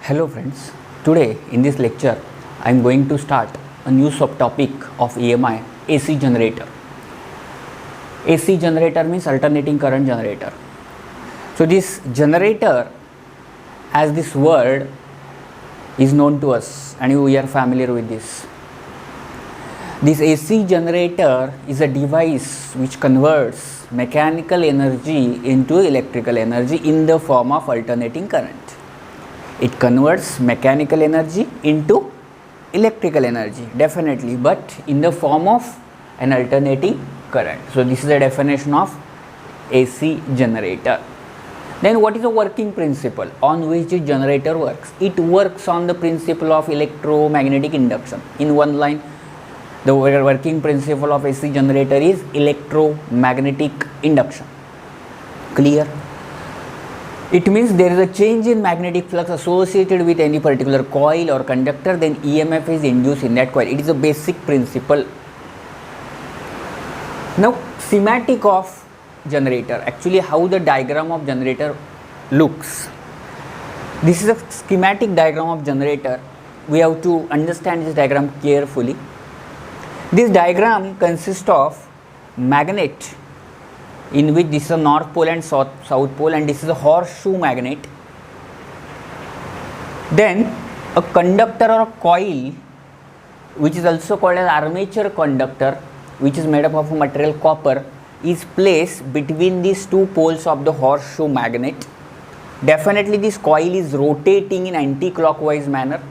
Hello friends, today in this lecture I am going to start a new subtopic of EMI, AC generator. AC generator means alternating current generator. So this generator, as this word is known to us and we are familiar with this. This AC generator is a device which converts mechanical energy into electrical energy in the form of alternating current. It converts mechanical energy into electrical energy, definitely, but in the form of an alternating current. So this is the definition of AC generator. Then what is the working principle on which the generator works? It works on the principle of electromagnetic induction. In one line, the working principle of AC generator is electromagnetic induction. Clear? It means there is a change in magnetic flux associated with any particular coil or conductor, then EMF is induced in that coil. It is a basic principle. Now, schematic of generator, actually how the diagram of generator looks. This is a schematic diagram of generator. We have to understand this diagram carefully. This diagram consists of magnet, in which this is a north pole and south pole, and this is a horseshoe magnet. Then a conductor or a coil, which is also called as armature conductor, which is made up of material copper, is placed between these two poles of the horseshoe magnet. Definitely this coil is rotating in anti-clockwise manner.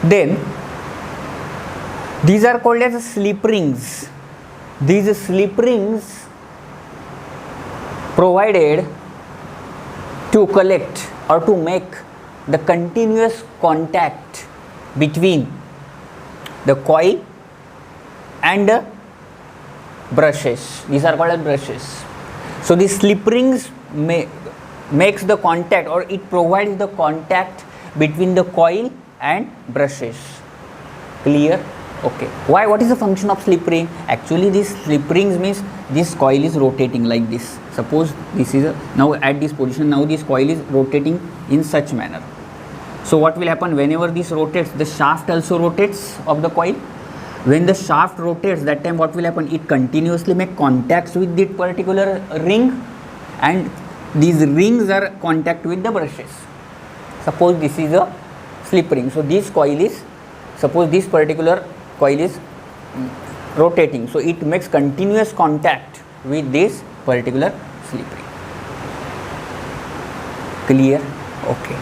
Then these are called as slip rings. These slip rings provided to collect or to make the continuous contact between the coil and the brushes. These are called as brushes. So these slip rings makes the contact, or it provides the contact between the coil and brushes. Clear? Okay. Why? What is the function of slip ring? Actually, these slip rings means this coil is rotating like this. Suppose this is now at this position. Now this coil is rotating in such manner. So what will happen whenever this rotates? The shaft also rotates of the coil. When the shaft rotates, that time what will happen? It continuously make contacts with that particular ring, and these rings are contact with the brushes. Suppose this is a slip ring. So this coil is, suppose this particular coil is rotating, so it makes continuous contact with this particular slip ring. Clear? Okay.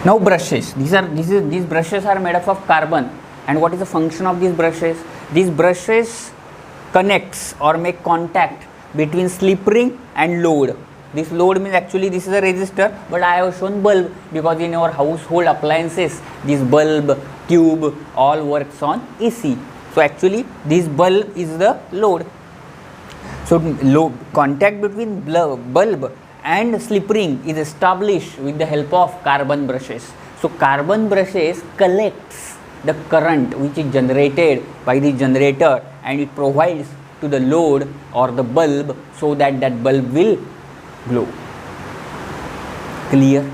Now brushes. These brushes are made up of carbon. And what is the function of these brushes? These brushes connects or make contact between slip ring and load. This load means actually this is a resistor, but I have shown bulb because in our household appliances this bulb, tube all works on AC. So actually this bulb is the load. So contact between bulb and slip ring is established with the help of carbon brushes. So carbon brushes collects the current which is generated by the generator, and it provides to the load or the bulb so that that bulb will glow. Clear?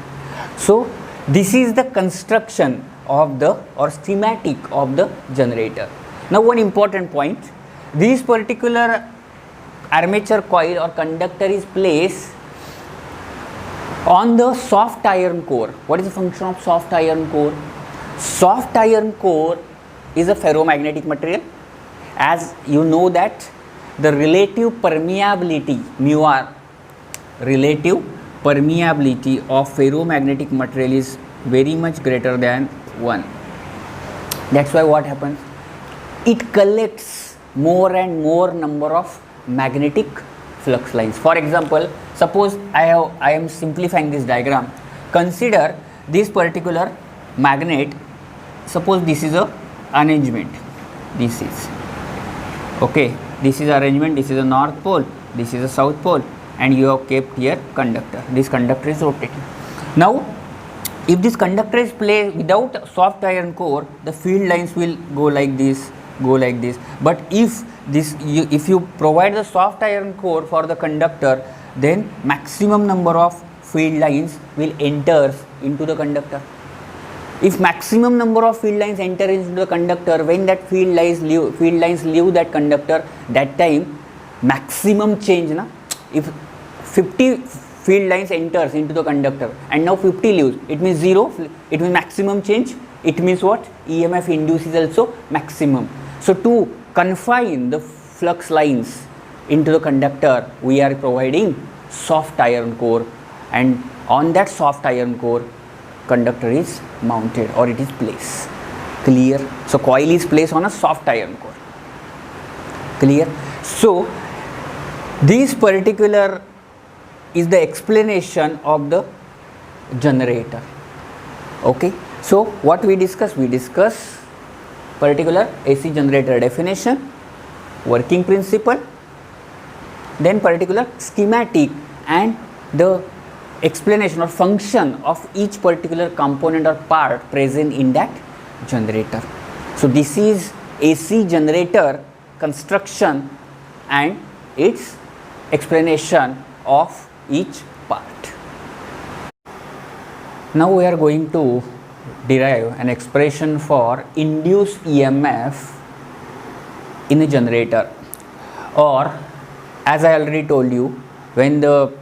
So this is the construction of the or schematic of the generator. Now one important point, this particular armature coil or conductor is placed on the soft iron core. What is the function of soft iron core? Soft iron core is a ferromagnetic material. As you know that the relative permeability mu r, relative permeability of ferromagnetic material is very much greater than 1. That's why what happens? It collects more and more number of magnetic flux lines. For example, suppose I am simplifying this diagram. Consider this particular magnet. Suppose this is a arrangement. This is okay. This is arrangement. This is a north pole. This is a south pole, and you have kept here conductor. This conductor is rotating. Now, if this conductor is placed without soft iron core, the field lines will go like this, But if you provide the soft iron core for the conductor, then maximum number of field lines will enter into the conductor. If maximum number of field lines enter into the conductor, when that field lines leave that conductor, that time maximum change na. If 50 field lines enters into the conductor and now 50 leaves, it means 0, it means maximum change. It means what? EMF induced is also maximum. So to confine the flux lines into the conductor, we are providing soft iron core, and on that soft iron core conductor is mounted or it is placed. Clear? So coil is placed on a soft iron core. Clear? So this particular is the explanation of the generator. Okay, so what we discuss particular AC generator definition, working principle, then particular schematic and the explanation or function of each particular component or part present in that generator. So this is AC generator construction and its explanation of each part. Now we are going to derive an expression for induced EMF in a generator, or as I already told you, when the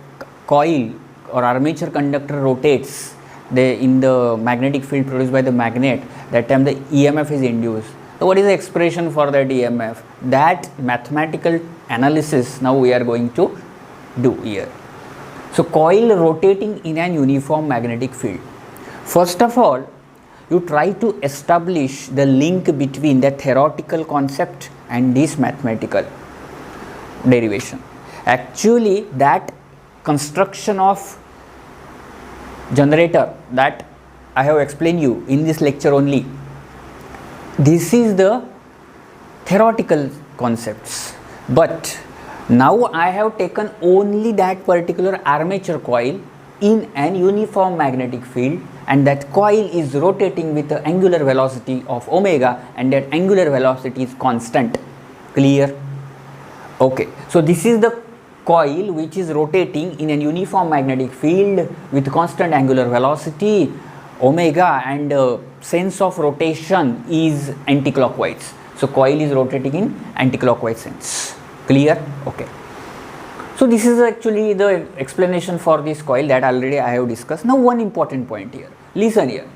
coil or armature conductor rotates in the magnetic field produced by the magnet, that time the EMF is induced. So what is the expression for that EMF? That mathematical analysis now we are going to do here. So coil rotating in an uniform magnetic field. First of all, you try to establish the link between the theoretical concept and this mathematical derivation. Actually, that construction of generator that I have explained you in this lecture only, this is the theoretical concepts, but now I have taken only that particular armature coil in an uniform magnetic field, and that coil is rotating with the angular velocity of omega, and that angular velocity is constant. Clear? Okay, so this is the coil which is rotating in a uniform magnetic field with constant angular velocity omega, and sense of rotation is anticlockwise. So coil is rotating in anticlockwise sense. Clear? Okay. So this is actually the explanation for this coil that already I have discussed. Now one important point here. Listen here.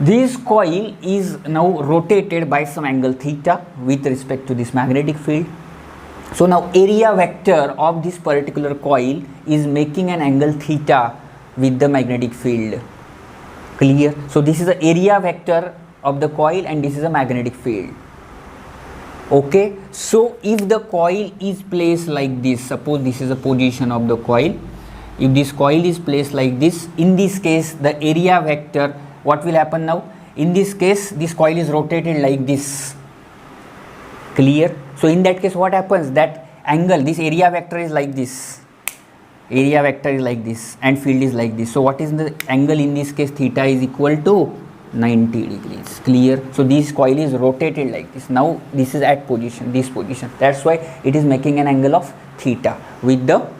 This coil is now rotated by some angle theta with respect to this magnetic field. So now area vector of this particular coil is making an angle theta with the magnetic field. Clear? So this is the area vector of the coil and this is a magnetic field. Okay, so if the coil is placed like this, suppose this is the position of the coil, if this coil is placed like this, in this case the area vector, what will happen now? In this case this coil is rotated like this. Clear? So in that case what happens? That angle, this area vector is like this, area vector is like this and field is like this. So what is the angle in this case? Theta is equal to 90 degrees. Clear? So this coil is rotated like this. Now this is at position, this position, that's why it is making an angle of theta with the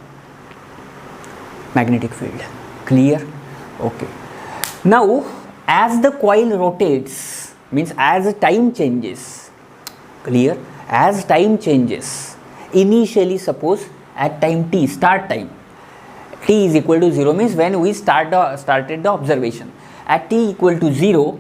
magnetic field. Clear? Okay. Now as the coil rotates, means as the time changes, clear, as time changes, initially suppose at time t, start time, t is equal to 0 means when we started the observation. At t equal to 0,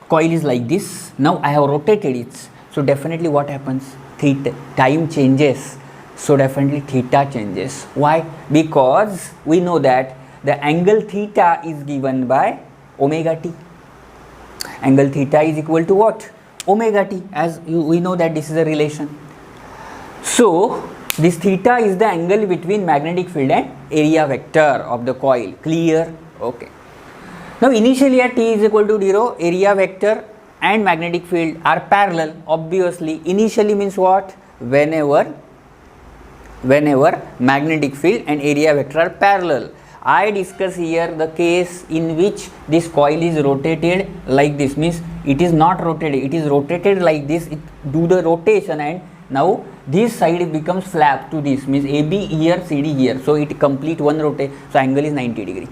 coil is like this. Now I have rotated it. So definitely what happens? Theta, time changes. So definitely theta changes. Why? Because we know that the angle theta is given by omega t. Angle theta is equal to what? Omega t. As we know that this is a relation. So this theta is the angle between magnetic field and area vector of the coil. Clear? Okay. Now initially at t is equal to 0, area vector and magnetic field are parallel. Obviously initially means what? Whenever magnetic field and area vector are parallel. I discuss here the case in which this coil is rotated like this, means it is not rotated, it is rotated like this, it do the rotation and now this side becomes flap to this, means AB here, CD here, so it complete one rotation, so angle is 90 degree.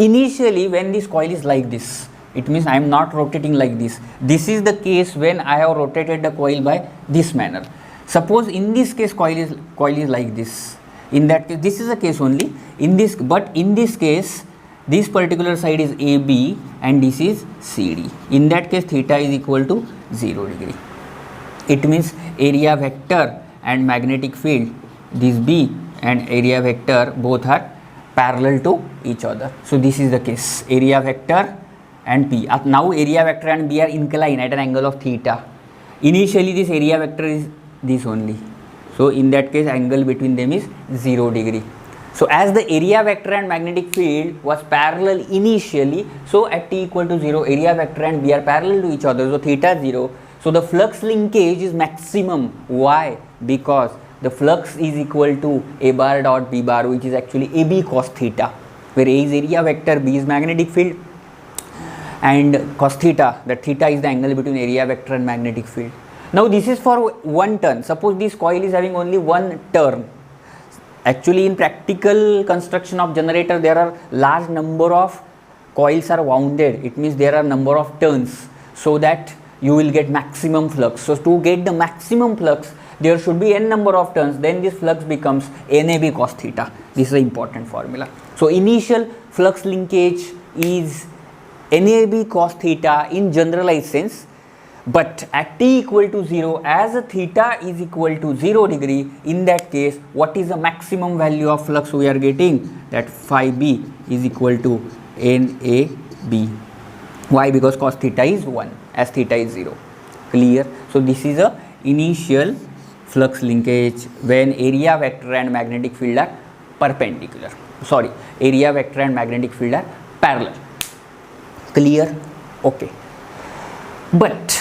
initially when this coil is like this, it means I am not rotating like this. This is the case when I have rotated the coil by this manner. Suppose in this case coil is like this. In that case, this is the case only. In this, but in this case, this particular side is AB and this is CD. In that case, theta is equal to 0 degree. It means area vector and magnetic field, this B and area vector both are parallel to each other. So this is the case, area vector and P. Now area vector and B are inclined at an angle of theta. Initially this area vector is this only. So in that case angle between them is 0 degree. So as the area vector and magnetic field was parallel initially, so at t equal to 0, area vector and B are parallel to each other, so theta 0. So the flux linkage is maximum. Why? Because the flux is equal to A bar dot B bar, which is actually AB cos theta, where A is area vector, B is magnetic field, and cos theta, that theta is the angle between area vector and magnetic field. Now this is for one turn. Suppose this coil is having only one turn. Actually in practical construction of generator, there are large number of coils are wounded. It means there are number of turns, so that you will get maximum flux. So to get the maximum flux, there should be n number of turns, then this flux becomes NAB cos theta. This is an important formula. So initial flux linkage is NAB cos theta in generalized sense, but at t equal to 0, as a theta is equal to 0 degree, in that case what is the maximum value of flux we are getting? That phi b is equal to NAB. Why? Because cos theta is 1 as theta is 0. Clear? So this is a initial flux linkage when area vector and magnetic field are perpendicular. Sorry, area vector and magnetic field are parallel. Clear? Okay. But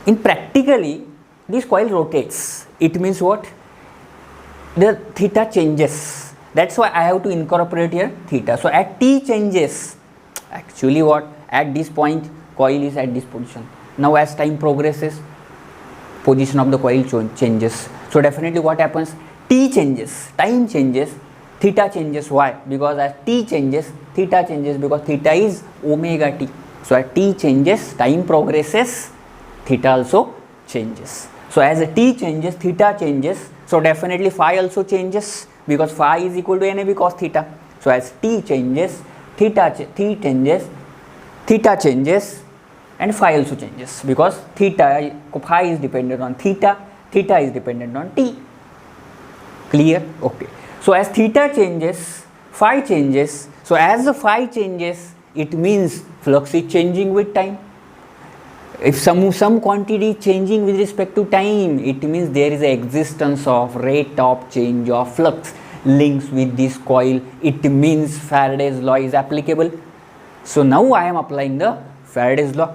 in practically this coil rotates. It means what? The theta changes. That's why I have to incorporate here theta. So at t changes, actually what? At this point coil is at this position. Now as time progresses, position of the coil changes. So definitely what happens? T changes, time changes, theta changes. Why? Because as t changes, theta changes, because theta is omega t. So as t changes, time progresses, theta also changes. So as t changes, theta changes. So definitely phi also changes, because phi is equal to NAB cos theta. So as t changes, theta changes, and phi also changes, because phi is dependent on theta is dependent on t. Clear? Okay. So as theta changes, phi changes. So as the phi changes, it means flux is changing with time. If some quantity is changing with respect to time, it means there is an existence of rate of change of flux links with this coil. It means Faraday's law is applicable. So now I am applying the Faraday's law.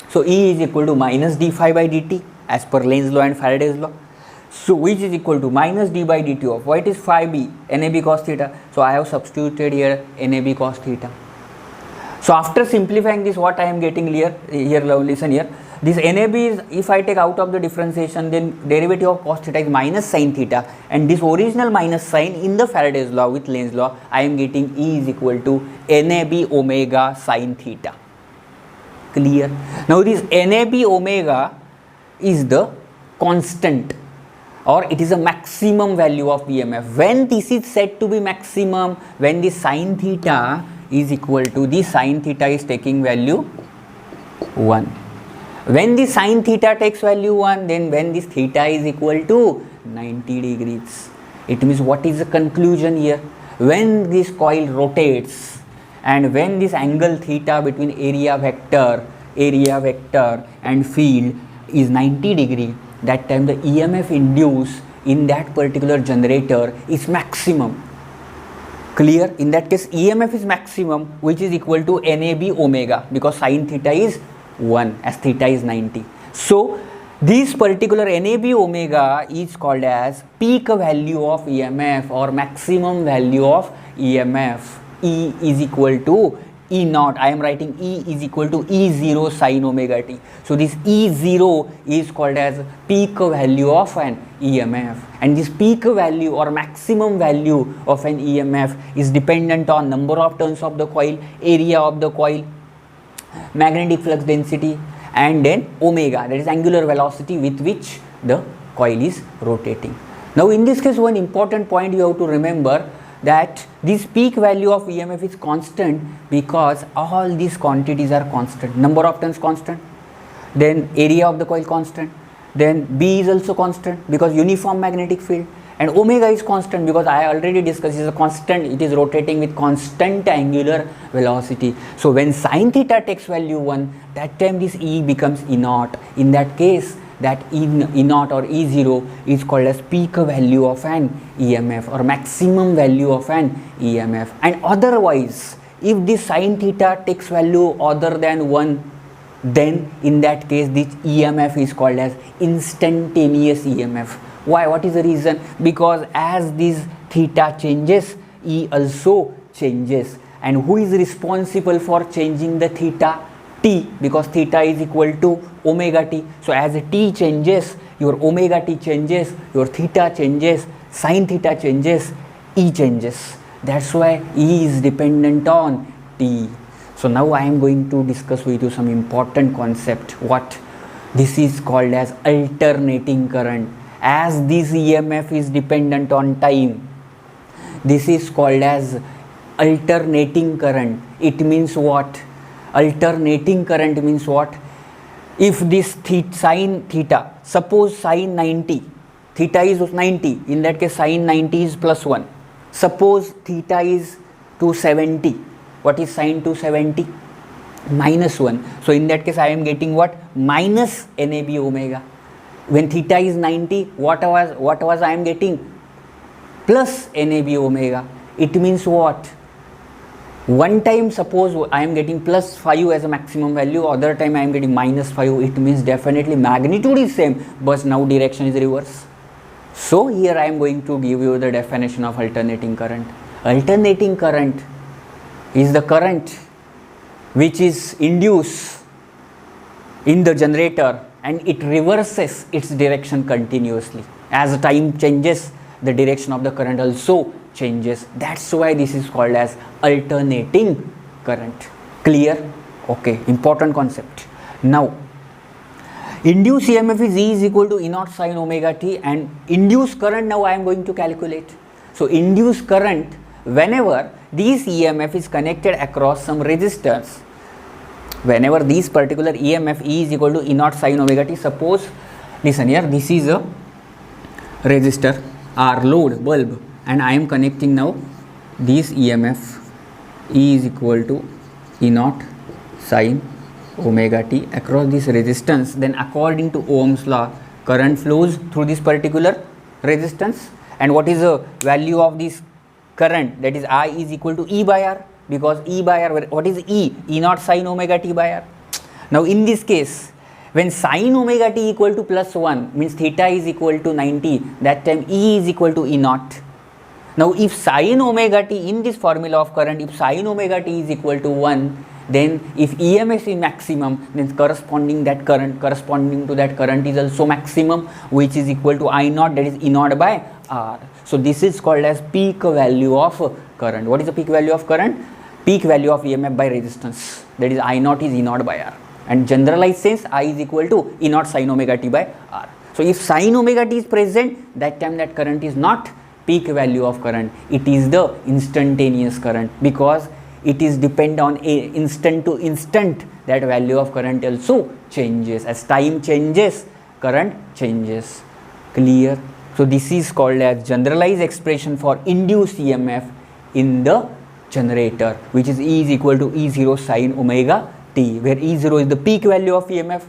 So E is equal to minus d phi by dt as per Lenz's law and Faraday's law. So which is equal to minus d by dt of what is phi b, NAB cos theta. So I have substituted here NAB cos theta. So after simplifying this, what I am getting here, listen here, this NAB is, if I take out of the differentiation, then derivative of cos theta is minus sin theta, and this original minus sign in the Faraday's law with Lenz's law, I am getting E is equal to NAB omega sin theta. Clear? Now this NAB omega is the constant, or it is a maximum value of EMF. When this is said to be maximum, when the sin theta is equal to, the sin theta is taking value 1. When the sin theta takes value 1, then when this theta is equal to 90 degrees. It means what is the conclusion here? When this coil rotates and when this angle theta between area vector and field is 90 degree, that time the EMF induced in that particular generator is maximum. Clear? In that case EMF is maximum, which is equal to NAB omega, because sin theta is 1 as theta is 90. So this particular NAB omega is called as peak value of EMF or maximum value of EMF. E is equal to E naught, I am writing E is equal to E0 sine omega t. So this E0 is called as peak value of an EMF, and this peak value or maximum value of an EMF is dependent on number of turns of the coil, area of the coil, magnetic flux density, and then omega, that is angular velocity with which the coil is rotating. Now in this case, one important point you have to remember, that this peak value of EMF is constant because all these quantities are constant. Number of turns constant, then area of the coil constant, then B is also constant because uniform magnetic field, and omega is constant because I already discussed, is a constant, it is rotating with constant angular velocity. So when sin theta takes value 1, that time this E becomes E naught. In that case, that E naught or E0 is called as peak value of an EMF or maximum value of an EMF. And otherwise, if this sin theta takes value other than 1, then in that case this EMF is called as instantaneous EMF. Why? What is the reason? Because as this theta changes, E also changes. And who is responsible for changing the theta? T, because theta is equal to omega t. So as t changes, your omega t changes, your theta changes, sin theta changes, E changes. That's why E is dependent on T. So now I am going to discuss with you some important concept. What? This is called as alternating current. As this EMF is dependent on time, this is called as alternating current. It means what? Alternating current means what? If this sin theta, suppose sin 90, theta is 90, in that case sin 90 is plus 1. Suppose theta is 270, what is sin 270? Minus 1. So in that case I am getting what? Minus NAB omega. When theta is 90, what was I am getting? Plus NAB omega. It means what? One time suppose I am getting plus 5 as a maximum value, other time I am getting minus 5, it means definitely magnitude is same, but now direction is reverse. So here I am going to give you the definition of alternating current. Alternating current is the current which is induced in the generator and it reverses its direction continuously. As time changes, the direction of the current also changes. That's why this is called as alternating current. Clear? Okay, important concept. Now, induced EMF is E is equal to E naught sin omega t, and induced current now I am going to calculate. So, induced current, whenever this EMF is connected across some resistors, whenever this particular EMF E is equal to E naught sin omega t, suppose, listen here, this is a resistor R load bulb, and I am connecting now this EMF E is equal to E naught sin omega t across this resistance. Then according to Ohm's law, current flows through this particular resistance, and what is the value of this current? That is I is equal to E by R, because E by R, what is E? E naught sin omega t by R. Now in this case, when sin omega t equal to plus 1 means theta is equal to 90, that time E is equal to E naught. Now if sin omega t in this formula of current, if sin omega t is equal to 1, then if EMF is maximum, then corresponding to that current is also maximum, which is equal to I naught, that is E naught by R. So this is called as peak value of current. What is the peak value of current? Peak value of EMF by resistance, that is I naught is E naught by R, and generalized sense I is equal to E naught sin omega t by R. So if sin omega t is present, that time that current is not peak value of current, it is the instantaneous current, because it is depend on a instant to instant, that value of current also changes. As time changes, current changes. Clear? So this is called as generalized expression for induced EMF in the generator, which is E is equal to E0 sin omega t, where E0 is the peak value of EMF,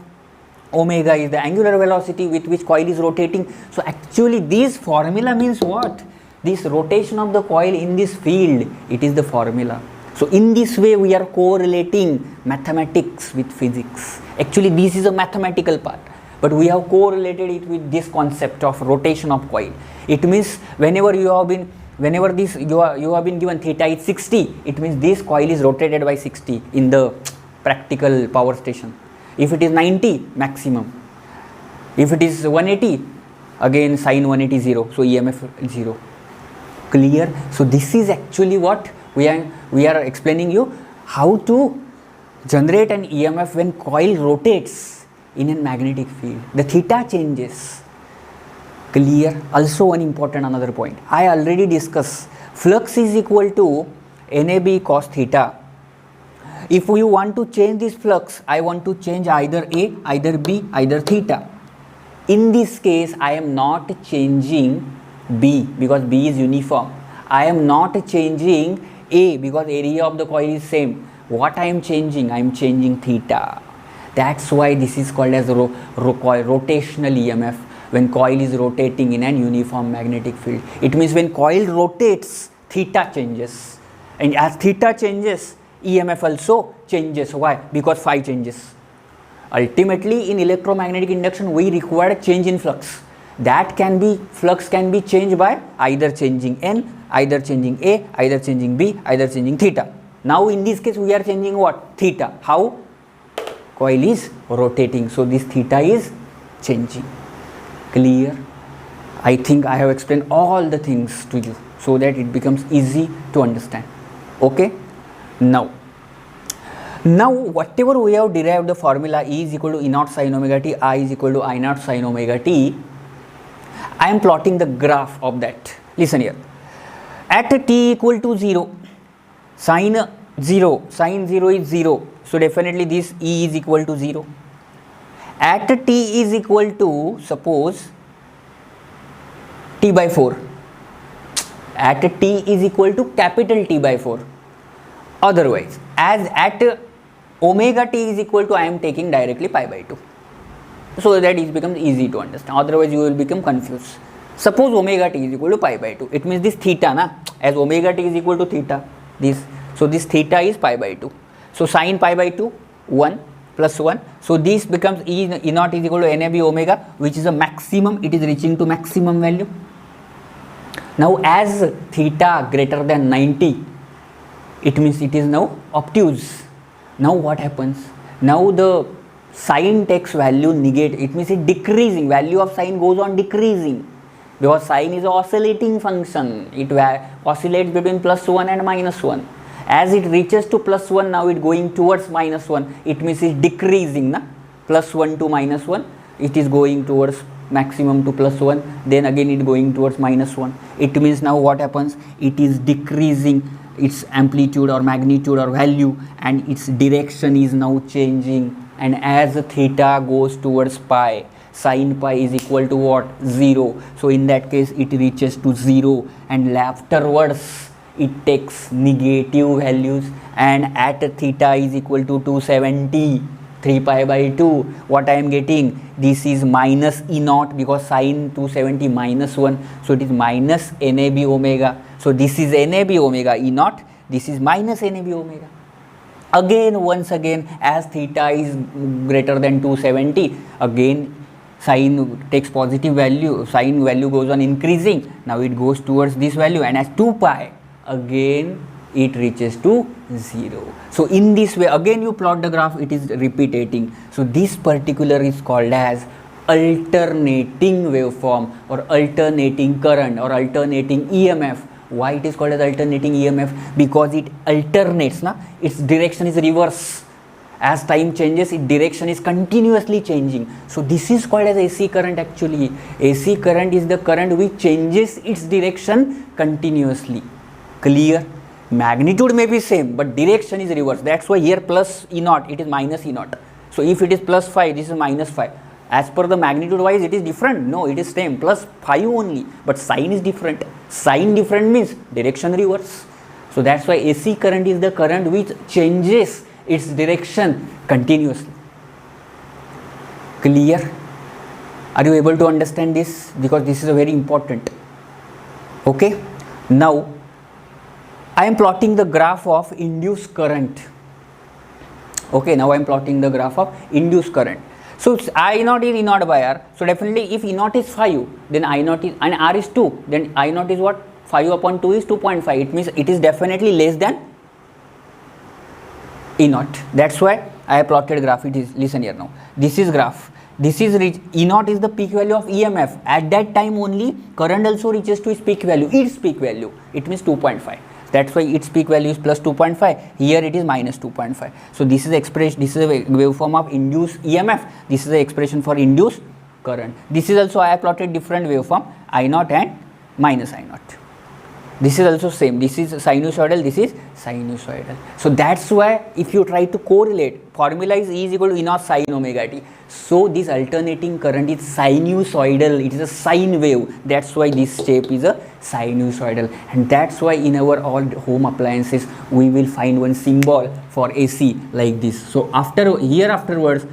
omega is the angular velocity with which coil is rotating. So actually this formula means what? This rotation of the coil in this field, it is the formula. So in this way we are correlating mathematics with physics. Actually this is a mathematical part, but we have correlated it with this concept of rotation of coil. It means whenever you have been whenever this you have been given theta is 60, it means this coil is rotated by 60 in the practical power station. If it is 90, maximum. If it is 180, again sine 180 0, so EMF 0. Clear? So this is actually what we are explaining you, how to generate an EMF when coil rotates in a magnetic field. The theta changes. Clear? Also one important another point, I already discussed, flux is equal to NAB cos theta. If you want to change this flux, I want to change either A, either B, either theta. In this case, I am not changing B because B is uniform. I am not changing A because area of the coil is same. What I am changing? I am changing theta. That's why this is called as rotational EMF, when coil is rotating in an uniform magnetic field. It means when coil rotates, theta changes. And as theta changes, EMF also changes. Why? Because phi changes. Ultimately, in electromagnetic induction, we require change in flux. That can be, flux can be changed by either changing N, either changing A, either changing B, either changing theta. Now in this case, we are changing what? Theta. How? Coil is rotating, so this theta is changing. Clear? I think I have explained all the things to you so that it becomes easy to understand. Okay? Now whatever we have derived the formula, E is equal to E naught sin omega t, I is equal to I naught sin omega t, I am plotting the graph of that. Listen here. At t equal to 0, sin 0 is 0, so definitely this E is equal to 0. At t is equal to, suppose, t by 4. At t is equal to capital T by 4. Otherwise, as at omega t is equal to, I am taking directly pi by 2, so that it becomes easy to understand. Otherwise you will become confused. Suppose omega t is equal to pi by 2, it means this theta, na, as omega t is equal to theta, this, so this theta is pi by 2, so sin pi by 2, 1 plus 1, so this becomes E naught is equal to NAB omega, which is a maximum, it is reaching to maximum value. Now as theta greater than 90, it means it is now obtuse. Now what happens? Now the sine takes value negate, it means it decreasing, value of sine goes on decreasing, because sine is an oscillating function, it oscillates between plus 1 and minus 1. As it reaches to plus 1, now it going towards minus 1, it means it is decreasing, na? Plus 1 to minus 1, it is going towards maximum to plus 1, then again it going towards minus 1. It means now what happens? It is decreasing its amplitude or magnitude or value, and its direction is now changing, and as theta goes towards pi, sin pi is equal to what? 0. So in that case it reaches to 0, and afterwards it takes negative values, and at theta is equal to 270, 3 pi by 2, what I am getting? This is minus E naught, because sin 270 minus 1, so it is minus NAB omega. So this is NAB omega E naught, this is minus NAB omega. Again, once again, as theta is greater than 270, again sin takes positive value, sin value goes on increasing, now it goes towards this value, and as 2 pi, again it reaches to 0. So in this way, again you plot the graph, it is repeating. So this particular is called as alternating waveform, or alternating current, or alternating EMF. Why it is called as alternating EMF? Because it alternates, na? Its direction is reverse. As time changes, its direction is continuously changing. So this is called as AC current actually. AC current is the current which changes its direction continuously. Clear? Magnitude may be same, but direction is reverse. That's why here plus E naught, it is minus E naught. So if it is plus 5, this is minus 5. As per the magnitude wise, it is different. No, it is same, plus 5 only, but sign is different. Sign different means direction reverse. So that's why AC current is the current which changes its direction continuously. Clear? Are you able to understand this? Because this is a very important. Okay. Now I am plotting the graph of induced current. Okay, now I am plotting the graph of induced current. So I naught is E naught by R. So definitely if E naught is 5, then I naught is, and R is 2, then I naught is what? 5 upon 2 is 2.5. It means it is definitely less than E naught. That's why I have plotted graph. It is, listen here now. This is graph. This is E naught is the peak value of EMF. At that time only current also reaches to its peak value. Its peak value. It means 2.5. That's why its peak value is plus 2.5. Here it is minus 2.5. So this is expression. This is a waveform of induced EMF. This is the expression for induced current. This is also I have plotted different waveform, I naught and minus I naught. This is also same. This is sinusoidal. This is sinusoidal. So that's why if you try to correlate, formula is E is equal to E naught sin omega t. So this alternating current is sinusoidal. It is a sine wave. That's why this shape is a sinusoidal. And that's why in our all home appliances we will find one symbol for AC like this. So afterwards,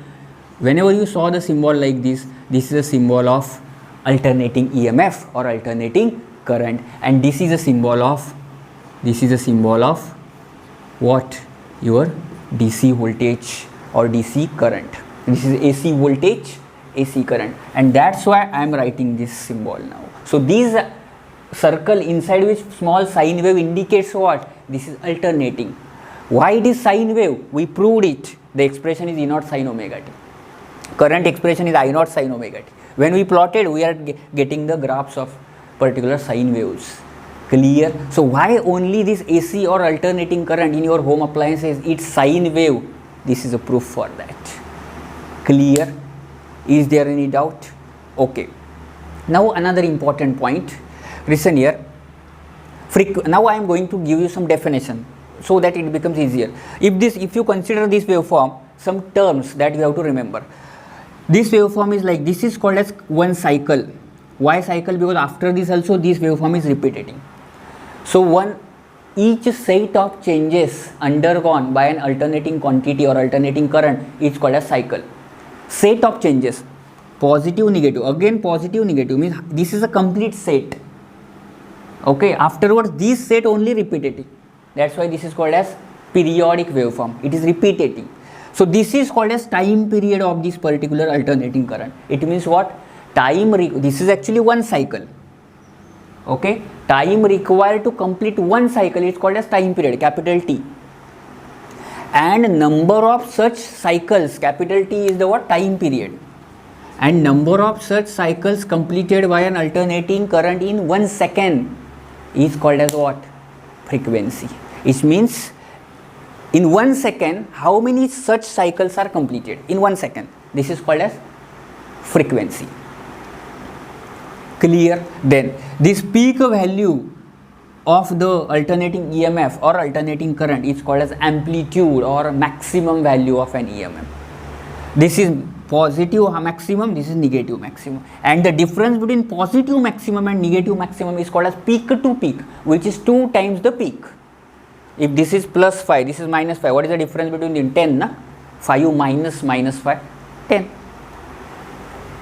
whenever you saw the symbol like this is a symbol of alternating EMF or alternating current, and this is a symbol of what? Your DC voltage or DC current. This is AC voltage, AC current, and that's why I am writing this symbol now. So these circle inside which small sine wave indicates what? This is alternating. Why it is sine wave? We proved it. The expression is E naught sin omega t. Current expression is I naught sin omega t. When we plotted, we are getting the graphs of particular sine waves. Clear? So why only this AC or alternating current in your home appliances? It's sine wave. This is a proof for that. Clear? Is there any doubt? Okay. Now another important point. Listen here. Now I am going to give you some definition so that it becomes easier. If you consider this waveform, some terms that you have to remember. This waveform is like, this is called as one cycle. Why cycle? Because after this also this waveform is repeating. So each set of changes undergone by an alternating quantity or alternating current is called as cycle. Set of changes, positive, negative. Again positive, negative means this is a complete set. Okay, afterwards this set only repeating. That's why this is called as periodic waveform. It is repeating. So this is called as time period of this particular alternating current. It means what? This is actually one cycle. Okay, time required to complete one cycle is called as time period, capital T. And number of such cycles, capital T is the what? Time period. And number of such cycles completed by an alternating current in 1 second is called as what? Frequency. It means in 1 second, how many such cycles are completed in 1 second? This is called as frequency. Clear? Then this peak value of the alternating EMF or alternating current is called as amplitude or maximum value of an EMF. This is positive maximum, this is negative maximum, and the difference between positive maximum and negative maximum is called as peak to peak, which is 2 times the peak. If this is plus 5, this is minus 5, what is the difference between the 10? Na? 5 minus 5, 10.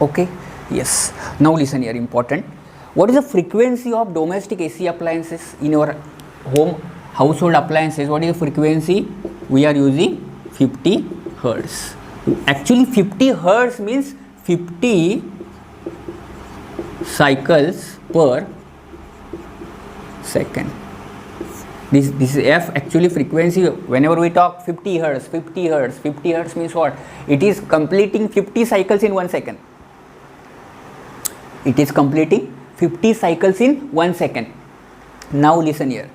Okay, yes. Now listen here, important. What is the frequency of domestic AC appliances in your home household appliances? What is the frequency? We are using 50 Hertz. Actually 50 Hertz means 50 cycles per second. This is F, actually frequency. Whenever we talk 50 Hertz, 50 Hertz, 50 Hertz means what? It is completing 50 cycles in 1 second. It is completing 50 cycles in 1 second. Now listen here.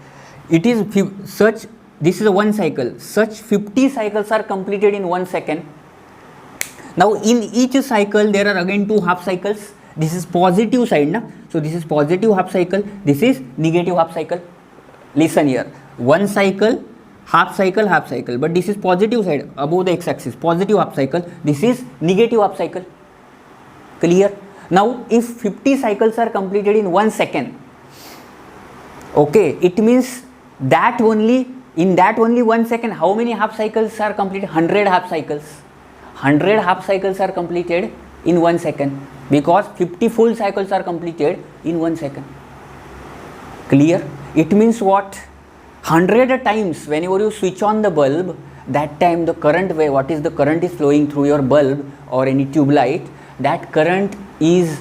It is this is a one cycle. Such 50 cycles are completed in 1 second. Now in each cycle there are again 2 half cycles. This is positive side, na? So this is positive half cycle. This is negative half cycle. Listen here. One cycle, half cycle, half cycle. But this is positive side above the x-axis. Positive half cycle. This is negative half cycle. Clear? Now if 50 cycles are completed in 1 second, okay, it means that only in that only 1 second, how many half cycles are completed? 100 half cycles. 100 half cycles are completed in 1 second, because 50 full cycles are completed in 1 second. Clear? It means what? 100 times whenever you switch on the bulb, that time the current wave, what is the current is flowing through your bulb or any tube light, that current is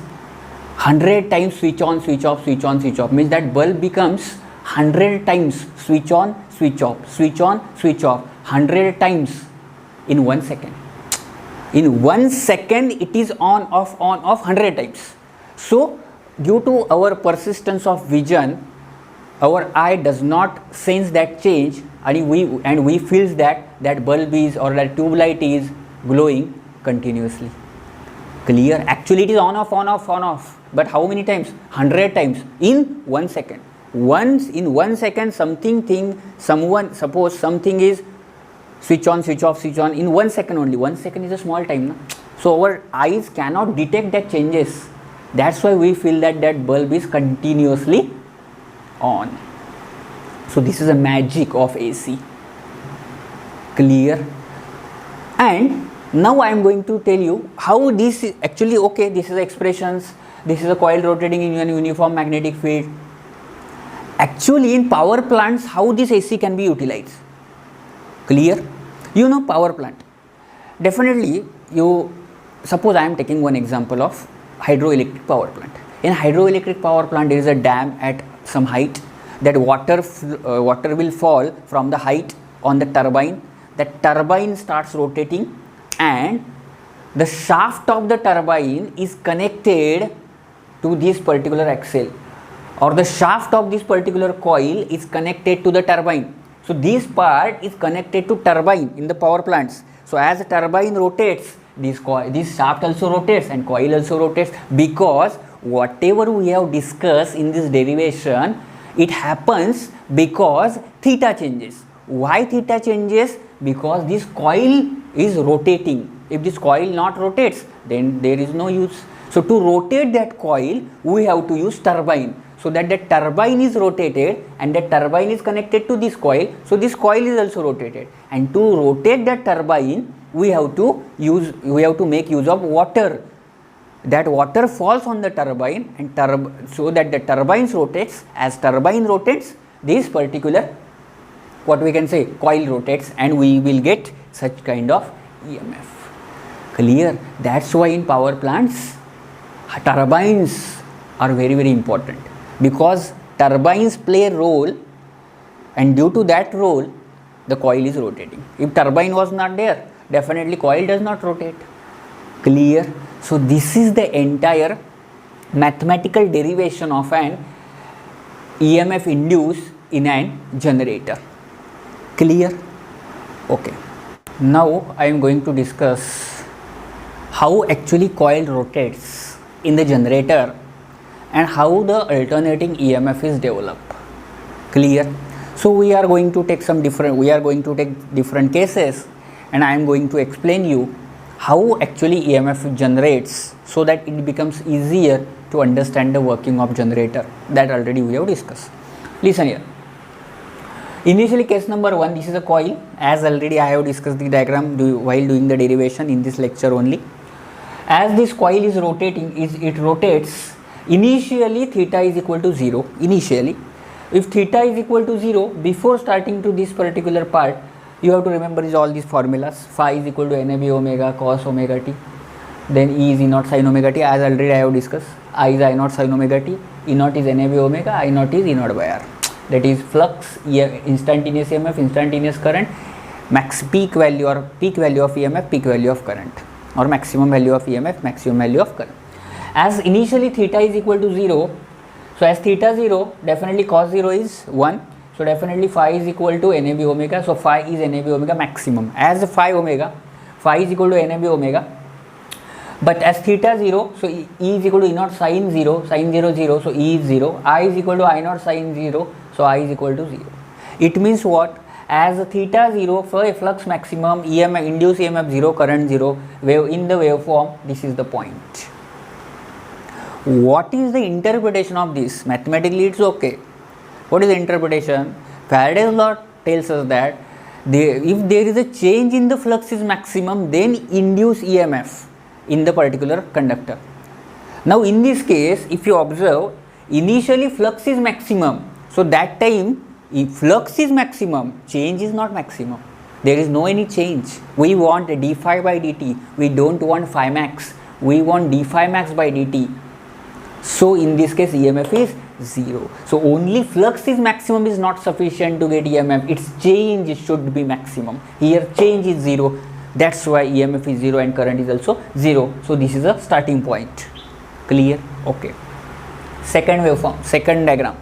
100 times switch on, switch off, switch on, switch off, means that bulb becomes 100 times switch on, switch off, switch on, switch off, 100 times in 1 second. In 1 second it is on off 100 times. So due to our persistence of vision, our eye does not sense that change, and we feels that bulb is, or that tube light is glowing continuously. Clear? Actually it is on off, on off, on off, but how many times? 100 times in 1 second. Once in 1 second suppose something is switch on, switch off, switch on in 1 second only. 1 second is a small time, no? So our eyes cannot detect that changes. That's why we feel that bulb is continuously on. So this is a magic of AC. Clear? And now I am going to tell you how this is actually, okay, this is expressions, this is a coil rotating in a uniform magnetic field. Actually in power plants, how this AC can be utilized. Clear? You know power plant. Definitely, you suppose I am taking one example of hydroelectric power plant. In hydroelectric power plant, there is a dam at some height. That water will fall from the height on the turbine. The turbine starts rotating, and the shaft of the turbine is connected to this particular axle, or the shaft of this particular coil is connected to the turbine. So this part is connected to turbine in the power plants. So as the turbine rotates, this shaft also rotates and coil also rotates, because whatever we have discussed in this derivation, it happens because theta changes. Why theta changes? Because this coil is rotating. If this coil not rotates, then there is no use. So to rotate that coil, we have to use turbine, so that the turbine is rotated and the turbine is connected to this coil. So this coil is also rotated, and to rotate that turbine, we have to make use of water. That water falls on the turbine, and so that the turbines rotates. As turbine rotates, this particular, what we can say, coil rotates, and we will get such kind of EMF. Clear? That's why in power plants, turbines are very, very important, because turbines play a role, and due to that role, the coil is rotating. If turbine was not there, definitely coil does not rotate. Clear? So this is the entire mathematical derivation of an EMF induced in an generator. Clear? Okay. Now I am going to discuss how actually coil rotates in the generator and how the alternating EMF is developed. Clear? So we are going to take different cases, and I am going to explain you how actually EMF generates, so that it becomes easier to understand the working of generator. That already we have discussed. Listen here. Initially, case number 1, this is a coil. As already I have discussed the diagram while doing the derivation in this lecture only. As this coil is rotating, it rotates. Initially theta is equal to 0. Initially, if theta is equal to 0, before starting to this particular part, you have to remember all these formulas. Phi is equal to NAB omega cos omega t. Then E is E naught sin omega t, as already I have discussed. I is I naught sin omega t. E naught is NAB omega. I naught is E naught by R. That is flux, instantaneous EMF, instantaneous current, peak value of EMF, peak value of current, or maximum value of EMF, maximum value of current. As initially theta is equal to 0, so as theta 0, definitely cos 0 is 1. So definitely phi is equal to NAB omega. So phi is NAB omega maximum. As phi is equal to NAB omega. But as theta 0, so E is equal to E naught sin 0, 0, so E is 0. I is equal to I naught sin 0, so I is equal to 0. It means what? As theta 0, for flux maximum, EMF, induced EMF 0, current 0, wave in the waveform, this is the point. What is the interpretation of this? Mathematically it's okay. What is the interpretation? Faraday's law tells us that if there is a change in the flux is maximum, then induce EMF in the particular conductor. Now in this case, if you observe, initially flux is maximum. So that time, if flux is maximum, change is not maximum. There is no any change. We want d phi by dt. We don't want phi max. We want d phi max by dt. So in this case EMF is 0. So only flux is maximum is not sufficient to get EMF, its change should be maximum. Here change is 0, that's why EMF is 0 and current is also 0. So this is a starting point. Clear? Okay. Second waveform, second diagram.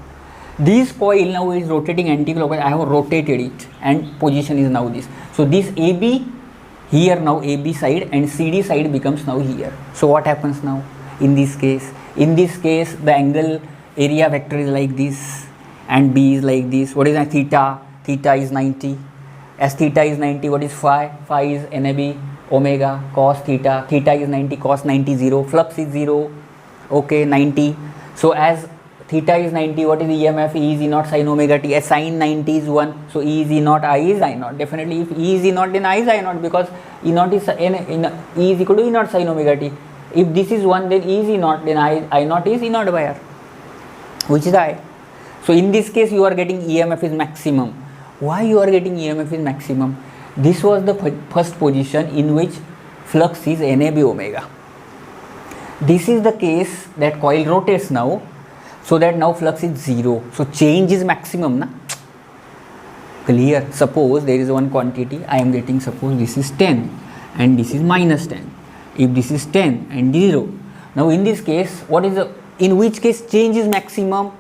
This coil now is rotating anti-clockwise. I have rotated it and position is now this. So this AB here, now AB side and CD side becomes now here. So what happens now in this case? In this case the angle area vector is like this and B is like this. What is a theta? Theta is 90. As theta is 90, what is phi? Phi is NAB omega cos theta. Theta is 90, cos 90 0. Flux is 0. Okay, 90. So as theta is 90, what is EMF? E is E naught sin omega t. As sin 90 is 1, so E is E naught, I is I naught. Definitely if E is E naught, then I is I naught, because E naught is E is equal to E naught sin omega t. If this is 1, then E is E naught, then I naught is E naught by R, which is I. So in this case you are getting EMF is maximum. Why you are getting EMF is maximum? This was the first position in which flux is NAB omega. This is the case that coil rotates now, so that now flux is 0. So change is maximum, na? Clear? Suppose there is one quantity, I am getting, suppose this is 10 and this is minus 10. If this is 10 and 0, now in this case, what is the, in which case change is maximum?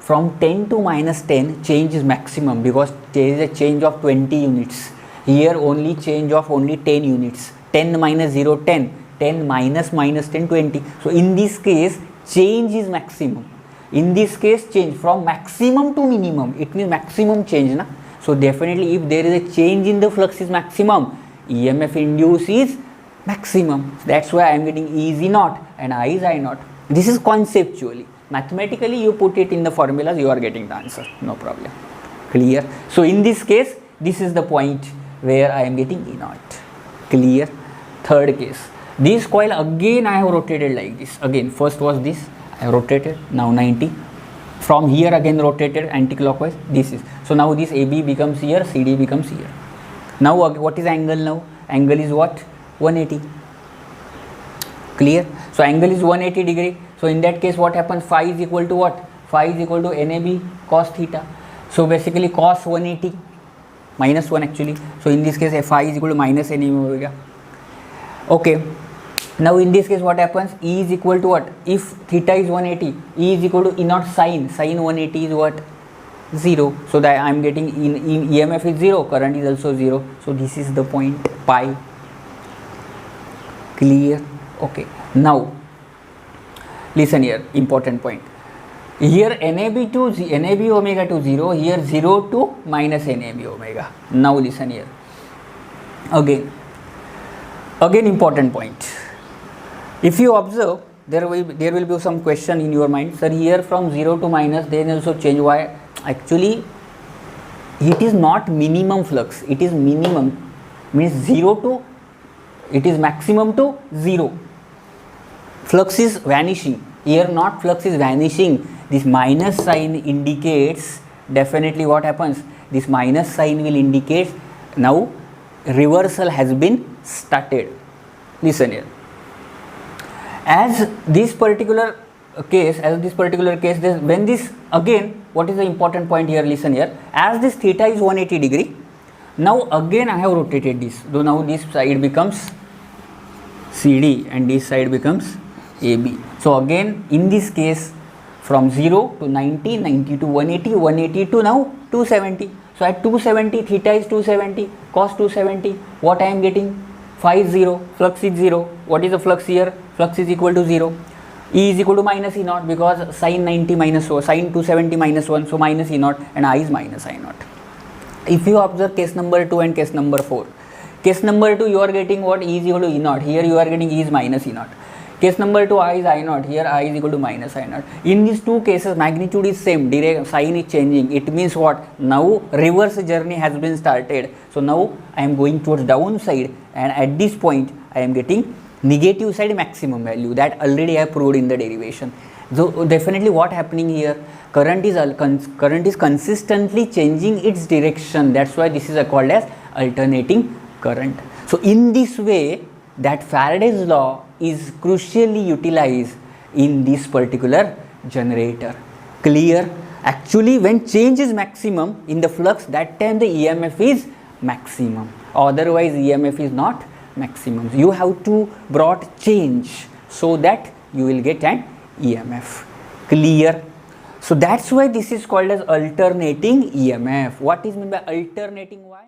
From 10 to minus 10, change is maximum, because there is a change of 20 units. Here only change of only 10 units. 10 minus 0, 10. 10 minus minus 10, 20. So in this case, change is maximum. In this case, change from maximum to minimum, it means maximum change, na? So definitely if there is a change in the flux is maximum, EMF induced is maximum. That's why I am getting E is E naught and I is I naught. This is conceptually. Mathematically you put it in the formulas, you are getting the answer, no problem. Clear? So in this case, this is the point where I am getting E naught. Clear? Third case. This coil again I have rotated like this. Again, first was this, I have rotated, now 90. From here again rotated anti-clockwise, this is. So now this AB becomes here, CD becomes here. Now what is angle now? Angle is what? 180. Clear? So angle is 180 degree. So in that case what happens? Phi is equal to what? Phi is equal to NAB cos theta. So basically cos 180 minus 1 actually. So in this case phi is equal to minus NAB omega. Okay. Now in this case what happens? E is equal to what? If theta is 180, E is equal to E naught sin. Sin 180 is what? 0. So that I am getting in EMF is 0, current is also 0. So this is the point pi. Clear? Okay. Now listen here, important point. Here NAB to NAB omega to 0, here 0 to minus NAB omega. Now listen here. Again important point. If you observe, there will be some question in your mind, sir, here from 0 to minus then also change. Why? Actually it is not minimum flux, it is minimum, means 0 to, it is maximum to 0. Flux is vanishing. Here not flux is vanishing. This minus sign indicates definitely what happens. This minus sign will indicate now reversal has been started. Listen here. As this particular case, when this, again, what is the important point here? Listen here. As this theta is 180 degree, now again I have rotated this. So now this side becomes CD and this side becomes AB. So again in this case from 0 to 90, 90 to 180, 180 to now 270. So at 270, theta is 270, cos 270, what I am getting? Phi is 0, flux is 0. What is the flux here? Flux is equal to 0. E is equal to minus E naught, because sin 90 minus 1, sin 270 minus 1, so minus E naught, and I is minus I naught. If you observe case number 2 and case number 4, case number 2 you are getting what? E is equal to E naught, here you are getting E is minus E naught. Case number 2, I is I naught, here I is equal to minus I naught. In these two cases magnitude is same, direct sign is changing. It means what? Now reverse journey has been started. So now I am going towards downside, and at this point I am getting negative side maximum value, that already I have proved in the derivation. So definitely what happening here? Current is consistently changing its direction. That's why this is called as alternating current. So in this way, that Faraday's law is crucially utilized in this particular generator. Clear? Actually, when change is maximum in the flux, that time the EMF is maximum. Otherwise, EMF is not maximum. You have to brought change so that you will get an EMF. Clear? So that's why this is called as alternating EMF. What is meant by alternating? Why?